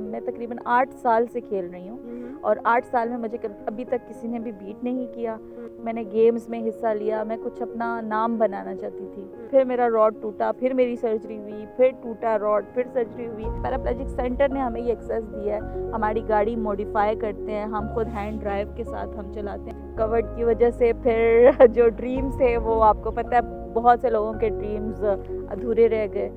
मैं तकरीबन 8 साल से खेल रही हूँ और 8 साल में मुझे अभी तक किसी ने भी बीट नहीं किया। मैंने गेम्स में हिस्सा लिया, मैं कुछ अपना नाम बनाना चाहती थी। फिर मेरा रॉड टूटा, फिर मेरी सर्जरी हुई, फिर टूटा रॉड, फिर सर्जरी हुई। पैराप्लेजिक सेंटर ने हमें ये एक्सेस दिया है, हमारी गाड़ी मॉडिफाई करते हैं, हम खुद हैंड ड्राइव के साथ हम चलाते हैं। कवर्ड की वजह से फिर जो ड्रीम्स है वो आपको पता है बहुत से लोगों के ड्रीम्स अधूरे रह गए।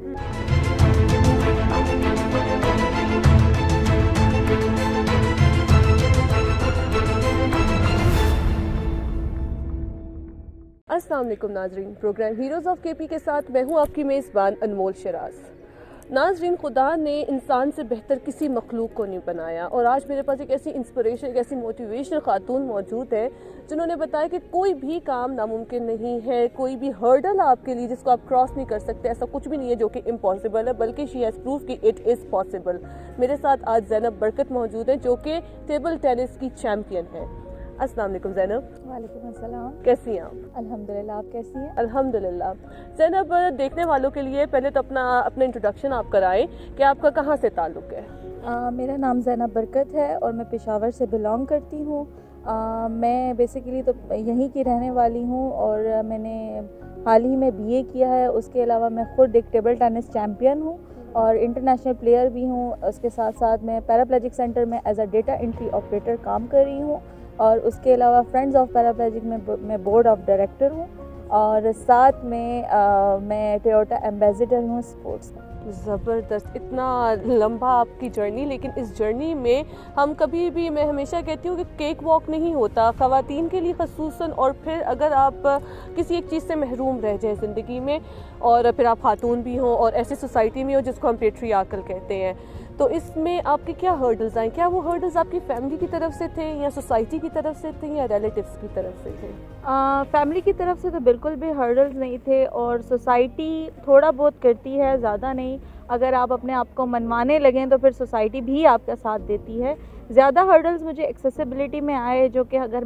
अस्सलाम वालेकुम नाजरीन, प्रोग्राम हीरोज़ ऑफ केपी के साथ मैं हूं आपकी मेज़बान अनमोल शराज। नाजरीन, खुदा ने इंसान से बेहतर किसी मखलूक को नहीं बनाया और आज मेरे पास एक ऐसी इंस्पिरेशन, एक ऐसी मोटिवेशनल खातून मौजूद है जिन्होंने बताया कि कोई भी काम नामुमकिन नहीं है, कोई भी हर्डल आपके लिए जिसको आप क्रॉस नहीं कर सकते, ऐसा कुछ भी नहीं है जो कि इम्पॉसिबल है, बल्कि शी हैज़ प्रूव कि इट इज़ पॉसिबल। मेरे साथ आज ज़ैनब बरकत मौजूद है जो कि टेबल टेनिस की चैम्पियन है। अस्सलाम वालेकुम ज़ैनब। वालेकुम अस्सलाम। कैसी हैं आप? अल्हम्दुलिल्लाह, आप कैसी हैं? अल्हम्दुलिल्लाह। ज़ैनब, देखने वालों के लिए पहले तो अपना इंट्रोडक्शन आप कराएं कि आपका कहाँ से ताल्लुक़ है। मेरा नाम ज़ैनब बरकत है और मैं पेशावर से बिलोंग करती हूँ। मैं बेसिकली तो यहीं की रहने वाली हूँ और मैंने हाल ही में बीए किया है। उसके अलावा मैं ख़ुद एक टेबल टेनिस चैम्पियन हूँ और इंटरनेशनल प्लेयर भी हूँ। उसके साथ साथ मैं पैराप्लेजिक सेंटर में as a data entry operator काम कर रही हूँ और उसके अलावा फ्रेंड्स ऑफ पैराप्लेजिक में मैं बोर्ड ऑफ डायरेक्टर हूँ और साथ में मैं टोयोटा एम्बेसडर हूँ स्पोर्ट्स। ज़बरदस्त, इतना लंबा आपकी जर्नी, लेकिन इस जर्नी में हम कभी भी, मैं हमेशा कहती हूँ कि केक वॉक नहीं होता ख़वातीन के लिए ख़ुसूसन। और फिर अगर आप किसी एक चीज़ से महरूम रह जाए ज़िंदगी में और फिर आप खातून भी हों और ऐसी सोसाइटी में हो जिसको हम पेट्रियार्कल कहते हैं, तो इसमें आपके क्या हर्डल्स आए? क्या वो हर्डल्स आपकी फैमिली की तरफ से थे या सोसाइटी की तरफ से थे या रिलेटिव्स की तरफ से थे? फैमिली की तरफ से तो बिल्कुल भी हर्डल्स नहीं थे और सोसाइटी थोड़ा बहुत करती है, ज़्यादा नहीं। अगर आप अपने आप को मनवाने लगें तो फिर सोसाइटी भी आपका साथ देती है। ज़्यादा हर्डल्स मुझे एक्सेसिबिलिटी में आए, जो कि अगर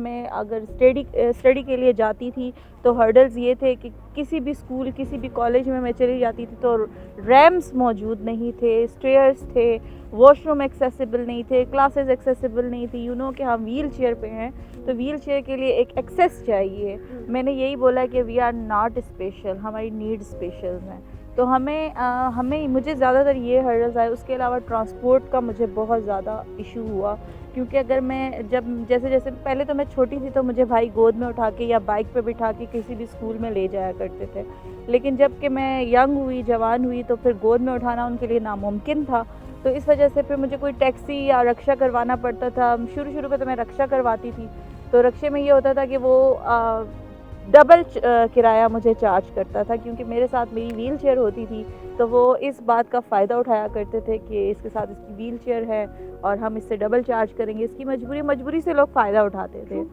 स्टडी के लिए जाती थी तो हर्डल्स ये थे कि किसी भी स्कूल, किसी भी कॉलेज में मैं चली जाती थी तो रैम्प्स मौजूद नहीं थे, स्टेयर्स थे, वॉशरूम एक्सेसिबल नहीं थे, क्लासेस एक्सेसिबल नहीं थी। कि हम व्हील चेयर पे हैं तो व्हील चेयर के लिए एक एक्सेस चाहिए। मैंने यही बोला कि वी आर नॉट स्पेशल, हमारी नीड स्पेशल हैं। तो मुझे ज़्यादातर ये हर्डल्स आए। उसके अलावा ट्रांसपोर्ट का मुझे बहुत ज़्यादा इशू हुआ, क्योंकि अगर मैं जैसे पहले तो मैं छोटी थी तो मुझे भाई गोद में उठा के या बाइक पे बिठा के किसी भी स्कूल में ले जाया करते थे, लेकिन जब कि मैं यंग हुई, जवान हुई, तो फिर गोद में उठाना उनके लिए नामुमकिन था। तो इस वजह से फिर मुझे कोई टैक्सी या रक्षा करवाना पड़ता था। शुरू पे तो मैं रक्षा करवाती थी, तो रक्षे में ये होता था कि वो डबल किराया मुझे चार्ज करता था, क्योंकि मेरे साथ मेरी व्हील चेयर होती थी। तो वो इस बात का फ़ायदा उठाया करते थे कि इसके साथ इसकी व्हील चेयर है और हम इससे डबल चार्ज करेंगे। इसकी मजबूरी से लोग फ़ायदा उठाते थे,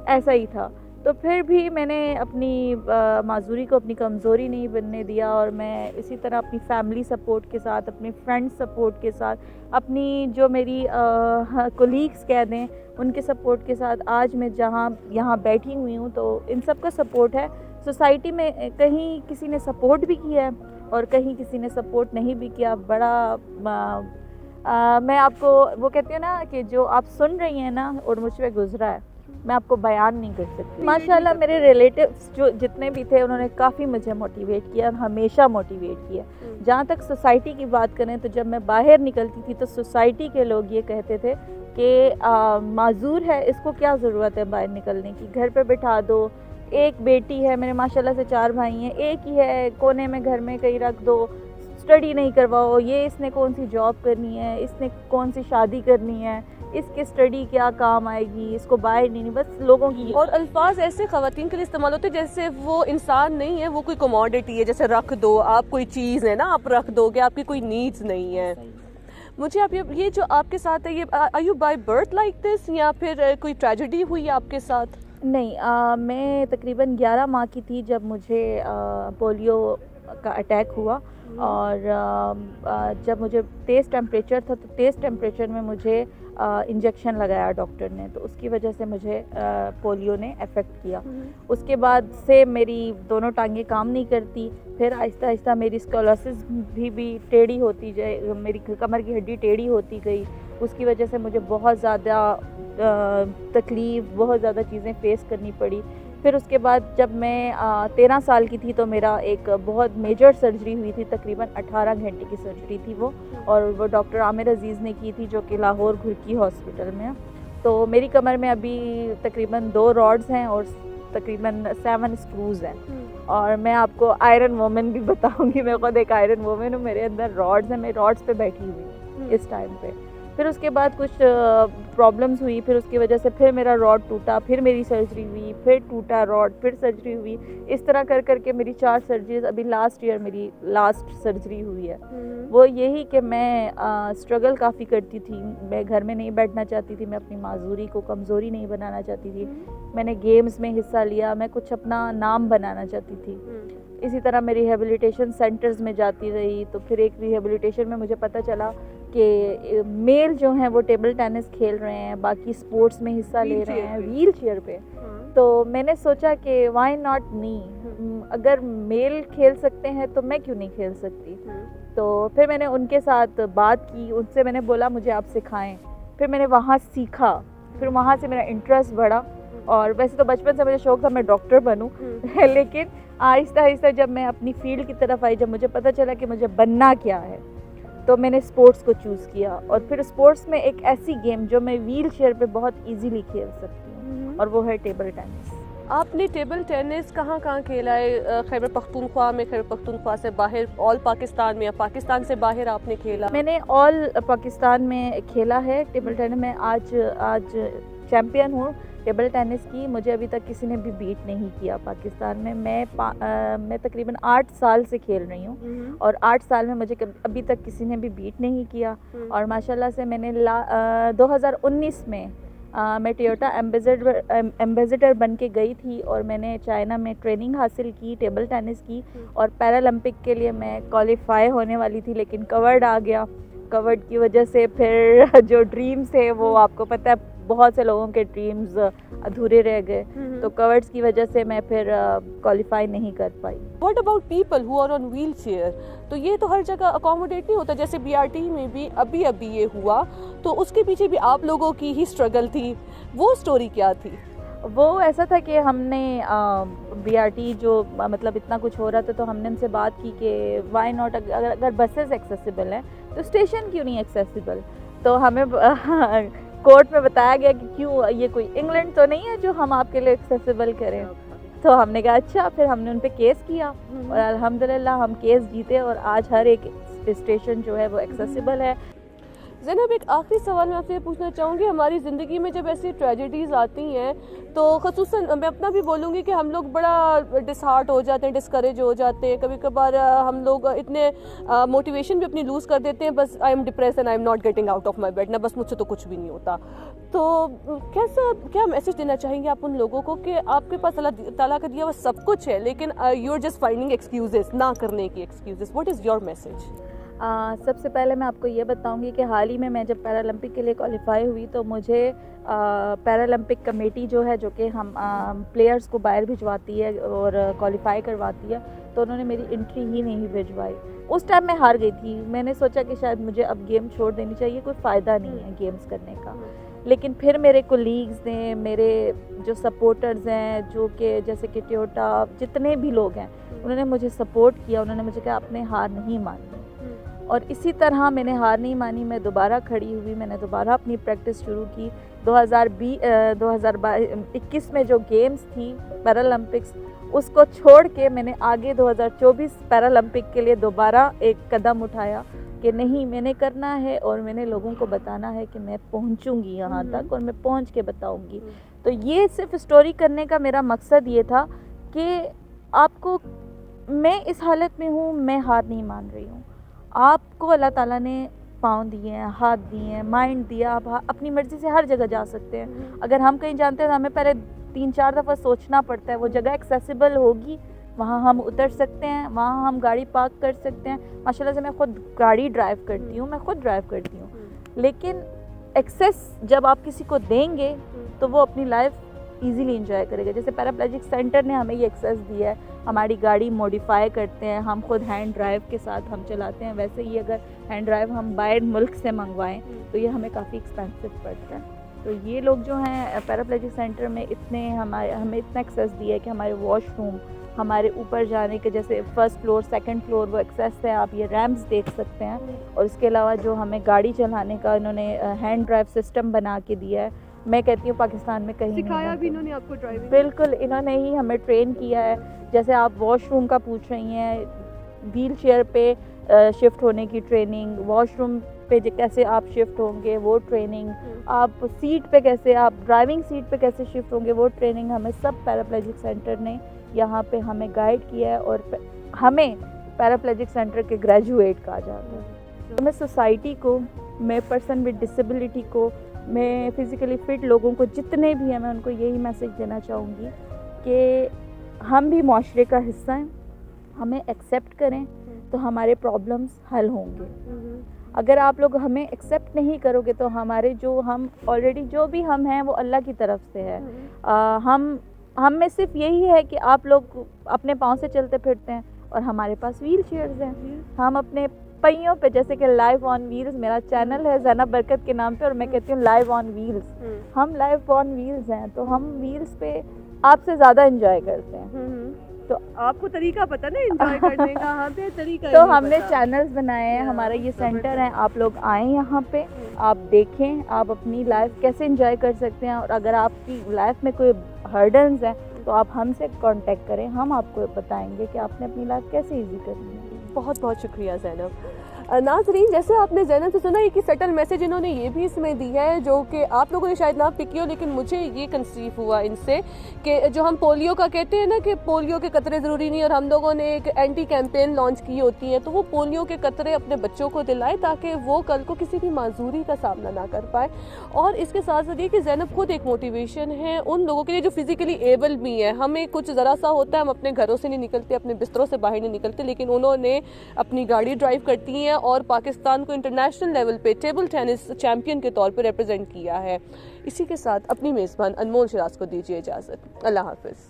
ऐसा ही था। तो फिर भी मैंने अपनी माजूरी को अपनी कमज़ोरी नहीं बनने दिया और मैं इसी तरह अपनी फैमिली सपोर्ट के साथ, अपने फ्रेंड्स सपोर्ट के साथ, अपनी जो मेरी कोलीग्स कह दें उनके सपोर्ट के साथ आज मैं यहाँ बैठी हुई हूँ। तो इन सब का सपोर्ट है। सोसाइटी में कहीं किसी ने सपोर्ट भी किया है और कहीं किसी ने सपोर्ट नहीं भी किया। मैं आपको वो कहती हूँ ना कि जो आप सुन रही हैं ना और मुझ पे गुजरा है, मैं आपको बयान नहीं कर सकती। माशाल्लाह मेरे रिलेटिव्स जो जितने भी थे उन्होंने काफ़ी मुझे मोटिवेट किया और हमेशा मोटिवेट किया। जहाँ तक सोसाइटी की बात करें तो जब मैं बाहर निकलती थी तो सोसाइटी के लोग ये कहते थे कि माजूर है, इसको क्या ज़रूरत है बाहर निकलने की, घर पे बिठा दो। एक बेटी है, मेरे माशाल्लाह से 4 भाई हैं, एक ही है, कोने में घर में कहीं रख दो, स्टडी नहीं करवाओ, ये इसने कौन सी जॉब करनी है, इसने कौन सी शादी करनी है, इसकी स्टडी क्या काम आएगी, इसको बाहर नहीं। बस लोगों की और अल्फाज ऐसे ख़वातीन के लिए इस्तेमाल होते हैं जैसे वो इंसान नहीं है, वो कोई कमोडिटी है, जैसे रख दो, आप कोई चीज़ है ना, आप रख दोगे, आपकी कोई नीड्स नहीं है। मुझे आप ये जो आपके साथ है, ये are you by birth like this या फिर कोई ट्रेजेडी हुई आपके साथ? नहीं, मैं तकरीबन 11 माह की थी जब मुझे पोलियो का अटैक हुआ और जब मुझे तेज़ टेम्परेचर था तो तेज़ टेम्परेचर में मुझे इंजेक्शन लगाया डॉक्टर ने, तो उसकी वजह से मुझे पोलियो ने अफेक्ट किया। उसके बाद से मेरी दोनों टांगें काम नहीं करती, फिर आहिस्ता आहिस्ता मेरी स्कॉलोसिस भी टेढ़ी होती जाए, मेरी कमर की हड्डी टेढ़ी होती गई। उसकी वजह से मुझे बहुत ज़्यादा तकलीफ़, बहुत ज़्यादा चीज़ें फ़ेस करनी पड़ी। फिर उसके बाद जब मैं 13 साल की थी तो मेरा एक बहुत मेजर सर्जरी हुई थी, तकरीबन 18 घंटे की सर्जरी थी वो, और वो डॉक्टर आमिर अज़ीज़ ने की थी, जो कि लाहौर घुरकी हॉस्पिटल में है। तो मेरी कमर में अभी तकरीबन 2 रॉड्स हैं और तकरीबन 7 स्क्रूज़ हैं। और मैं आपको आयरन वुमन भी बताऊंगी, मैं खुद एक आयरन वुमन हूँ, मेरे अंदर रॉड्स हैं, मैं रॉड्स पे बैठी हुई हूँ इस टाइम पे। फिर उसके बाद कुछ प्रॉब्लम्स हुई, फिर उसकी वजह से फिर मेरा रॉड टूटा, फिर मेरी सर्जरी हुई, फिर टूटा रॉड, फिर सर्जरी हुई। इस तरह कर करके मेरी 4 सर्जरीज, अभी लास्ट ईयर मेरी लास्ट सर्जरी हुई है। वो यही कि मैं स्ट्रगल काफ़ी करती थी, मैं घर में नहीं बैठना चाहती थी, मैं अपनी माजूरी को कमज़ोरी नहीं बनाना चाहती थी। मैंने गेम्स में हिस्सा लिया, मैं कुछ अपना नाम बनाना चाहती थी। इसी तरह मैं रिहेबिलिटेशन सेंटर्स में जाती रही। तो फिर एक रिहेबिलिटेशन में मुझे पता चला कि मेल जो हैं वो टेबल टेनिस खेल रहे हैं, बाकी स्पोर्ट्स में हिस्सा ले रहे हैं व्हील चेयर पे। तो मैंने सोचा कि व्हाई नॉट मी, अगर मेल खेल सकते हैं तो मैं क्यों नहीं खेल सकती। तो फिर मैंने उनके साथ बात की, उनसे मैंने बोला मुझे आप सिखाएं। फिर मैंने वहाँ सीखा, फिर वहाँ से मेरा इंटरेस्ट बढ़ा। और वैसे तो बचपन से मुझे शौक था मैं डॉक्टर बनूं, लेकिन आहिस्ता आहिस्ता जब मैं अपनी फील्ड की तरफ आई, जब मुझे पता चला कि मुझे बनना क्या है, तो मैंने स्पोर्ट्स को चूज़ किया। और फिर स्पोर्ट्स में एक ऐसी गेम जो मैं व्हील चेयर पर बहुत ईजीली खेल सकती हूँ, और वो है टेबल टेनिस। आपने टेबल टेनिस कहाँ कहाँ खेला है? खैबर पख्तूनख्वा में, खैबर पख्तूनख्वा से बाहर, ऑल पाकिस्तान में, या पाकिस्तान से बाहर आपने खेला? मैंने ऑल पाकिस्तान में खेला है टेबल टेनिस में। आज चैम्पियन हूँ टेबल टेनिस की। मुझे अभी तक किसी ने भी बीट नहीं किया पाकिस्तान में। मैं तकरीबन 8 साल से खेल रही हूँ, और 8 साल में मुझे अभी तक किसी ने भी बीट नहीं किया। और माशाल्लाह से मैंने 2019 में मैं टोयोटा एम्बेसडर बन के गई थी, और मैंने चाइना में ट्रेनिंग हासिल की टेबल टेनिस की। और पैरालंपिक के लिए मैं क्वालिफाई होने वाली थी, लेकिन कोविड आ गया। कोविड की वजह से फिर जो ड्रीम्स थे वो, आपको पता है बहुत से लोगों के ड्रीम्स अधूरे रह गए, तो कोविड की वजह से मैं फिर क्वालिफाई नहीं कर पाई। What about people who are on wheel chair? तो ये तो हर जगह अकोमोडेट नहीं होता, जैसे BRT में भी अभी ये हुआ, तो उसके पीछे भी आप लोगों की ही स्ट्रगल थी, वो स्टोरी क्या थी? वो ऐसा था कि हमने BRT जो मतलब इतना कुछ हो रहा था, तो हमने उनसे बात की कि वाई नॉट, अगर बसेस एक्सेसिबल हैं तो स्टेशन क्यों नहीं एक्सेसिबल। तो हमें कोर्ट में बताया गया कि क्यों, ये कोई इंग्लैंड तो नहीं है जो हम आपके लिए एक्सेसिबल करें। तो हमने कहा अच्छा, फिर हमने उन पे केस किया, और अल्हम्दुलिल्लाह हम केस जीते, और आज हर एक स्टेशन जो है वो एक्सेसिबल है। ज़ैनब, एक आखिरी सवाल मैं आपसे पूछना चाहूँगी, हमारी ज़िंदगी में जब ऐसी ट्रेजेडीज़ आती हैं तो ख़ुसूसन मैं अपना भी बोलूँगी कि हम लोग बड़ा डिसहार्ट हो जाते हैं, डिस्करेज हो जाते हैं, कभी कभार हम लोग इतने मोटिवेशन भी अपनी लूज़ कर देते हैं, बस I am depress and I am not getting out of my bed, ना बस मुझसे तो कुछ भी नहीं होता। तो क्या मैसेज देना चाहेंगे आप उन लोगों को कि आपके पास अल्लाह ताला का दिया हुआ सब कुछ है, लेकिन you are just finding excuses, ना करने की excuses? What is your message? सबसे पहले मैं आपको ये बताऊंगी कि हाल ही में मैं जब पैरालंपिक के लिए क्वालिफाई हुई, तो मुझे पैरालंपिक कमेटी जो है, जो कि हम प्लेयर्स को बाहर भिजवाती है और क्वालिफाई करवाती है, तो उन्होंने मेरी एंट्री ही नहीं भिजवाई। उस टाइम मैं हार गई थी, मैंने सोचा कि शायद मुझे अब गेम छोड़ देनी चाहिए, कोई फ़ायदा नहीं है गेम्स करने का। लेकिन फिर मेरे कोलीग्स ने, मेरे जो सपोर्टर्स हैं, जो कि जैसे कि टोयोटा, जितने भी लोग हैं, उन्होंने मुझे सपोर्ट किया, उन्होंने मुझे कहा आपने हार नहीं मानी। और इसी तरह मैंने हार नहीं मानी, मैं दोबारा खड़ी हुई, मैंने दोबारा अपनी प्रैक्टिस शुरू की। 2021 में जो गेम्स थी पैरालंपिक्स, उसको छोड़ के मैंने आगे 2024 पैरालंपिक के लिए दोबारा एक कदम उठाया कि नहीं, मैंने करना है, और मैंने लोगों को बताना है कि मैं पहुंचूंगी यहाँ तक, और मैं पहुंच के बताऊंगी। तो ये सिर्फ स्टोरी करने का मेरा मकसद ये था कि आपको, मैं इस हालत में हूँ, मैं हार नहीं मान रही हूँ। आपको अल्लाह ताला ने पाँव दिए हैं, हाथ दिए हैं, माइंड दिया, आप अपनी मर्ज़ी से हर जगह जा सकते हैं। अगर हम कहीं जानते हैं तो हमें पहले 3-4 दफ़ा सोचना पड़ता है, वो जगह एक्सेसिबल होगी, वहाँ हम उतर सकते हैं, वहाँ हम गाड़ी पार्क कर सकते हैं। माशाल्लाह से मैं ख़ुद गाड़ी ड्राइव करती हूँ, मैं ख़ुद ड्राइव करती हूँ, लेकिन एक्सेस जब आप किसी को देंगे तो वो अपनी लाइफ इजीली एंजॉय करेगा। जैसे पैराप्लेजिक सेंटर ने हमें ये एक्सेस दिया है, हमारी गाड़ी मॉडिफाई करते हैं, हम खुद हैंड ड्राइव के साथ हम चलाते हैं। वैसे ही अगर हैंड ड्राइव हम बाहर मुल्क से मंगवाएं तो ये हमें काफ़ी एक्सपेंसिव पड़ता है। तो ये लोग जो हैं पैराप्लेजिक सेंटर में इतने हमें इतना एक्सेस दिया है कि हमारे वॉशरूम, हमारे ऊपर जाने के जैसे फर्स्ट फ्लोर सेकंड फ्लोर वो एक्सेस है, आप ये रैम्प्स देख सकते हैं। और इसके अलावा जो हमें गाड़ी चलाने का इन्होंने हैंड ड्राइव सिस्टम बना के दिया है। मैं कहती हूँ पाकिस्तान में कहीं सिखाया भी इन्होंने आपको ड्राइविंग? बिल्कुल, इन्होंने ही हमें ट्रेन किया है। जैसे आप वॉशरूम का पूछ रही हैं, व्हील चेयर पे शिफ्ट होने की ट्रेनिंग, वॉशरूम पे कैसे आप शिफ्ट होंगे वो ट्रेनिंग, आप सीट पे कैसे, आप ड्राइविंग सीट पे कैसे शिफ्ट होंगे वो ट्रेनिंग, हमें सब पैराप्लेजिक सेंटर ने यहाँ पे हमें गाइड किया है। और हमें पैराप्लेजिक सेंटर के ग्रेजुएट कहा जाता है। तो मैं सोसाइटी को, मैं पर्सन विद डिसेबिलिटी को, मैं फिज़िकली फ़िट लोगों को जितने भी हैं, मैं उनको यही मैसेज देना चाहूँगी कि हम भी माशरे का हिस्सा हैं, हमें एक्सेप्ट करें तो हमारे प्रॉब्लम्स हल होंगे। अगर आप लोग हमें एक्सेप्ट नहीं करोगे तो हमारे जो हम ऑलरेडी जो भी हम हैं वो अल्लाह की तरफ से है। हम में सिर्फ यही है कि आप लोग अपने पाँव से चलते फिरते हैं और हमारे पास व्हील चेयर्स हैं। हम अपने पहियों पे, जैसे कि लाइव ऑन व्हील्स मेरा चैनल है ज़ैनब बरकत के नाम पे, और मैं कहती हूँ लाइव ऑन व्हील्स, हम लाइव ऑन व्हील्स हैं। तो हम व्हील्स पे आपसे ज़्यादा एंजॉय करते हैं। तो आपको तरीका पता ना एंजॉय करने का? हाँ पे तरीका तो हमने चैनल्स बनाए हैं, हमारा ये सेंटर है, आप लोग आएँ यहाँ पे, आप देखें आप अपनी लाइफ कैसे एंजॉय कर सकते हैं। और अगर आपकी लाइफ में कोई हर्डल्स हैं तो आप हमसे कांटेक्ट करें, हम आपको बताएंगे कि आपने अपनी लाइफ कैसे इजी करनी है। बहुत बहुत शुक्रिया ज़ैनब। नाज़रीन, जैसे आपने ज़ैनब से सुना है कि सटल मैसेज इन्होंने ये भी इसमें दिया है जो कि आप लोगों ने शायद ना पिक किया, लेकिन मुझे ये कंसीव हुआ इनसे कि जो हम पोलियो का कहते हैं ना कि पोलियो के कतरे ज़रूरी नहीं, और हम लोगों ने एक एंटी कैंपेन लॉन्च की होती है, तो वो पोलियो के कतरे अपने बच्चों को दिलाए ताकि वो कल को किसी भी माजूरी का सामना ना कर पाए। और इसके साथ साथ ये कि ज़ैनब खुद एक मोटिवेशन है उन लोगों के लिए जो फिज़िकली एबल भी है। हमें कुछ ज़रा सा होता है, हम अपने घरों से नहीं निकलते, अपने बिस्तरों से बाहर नहीं निकलते, लेकिन उन्होंने अपनी गाड़ी ड्राइव करती हैं और पाकिस्तान को इंटरनेशनल लेवल पे टेबल टेनिस चैंपियन के तौर पे रिप्रेजेंट किया है। इसी के साथ अपनी मेज़बान अनमोल शराज को दीजिए इजाज़त। अल्लाह हाफ़िज़।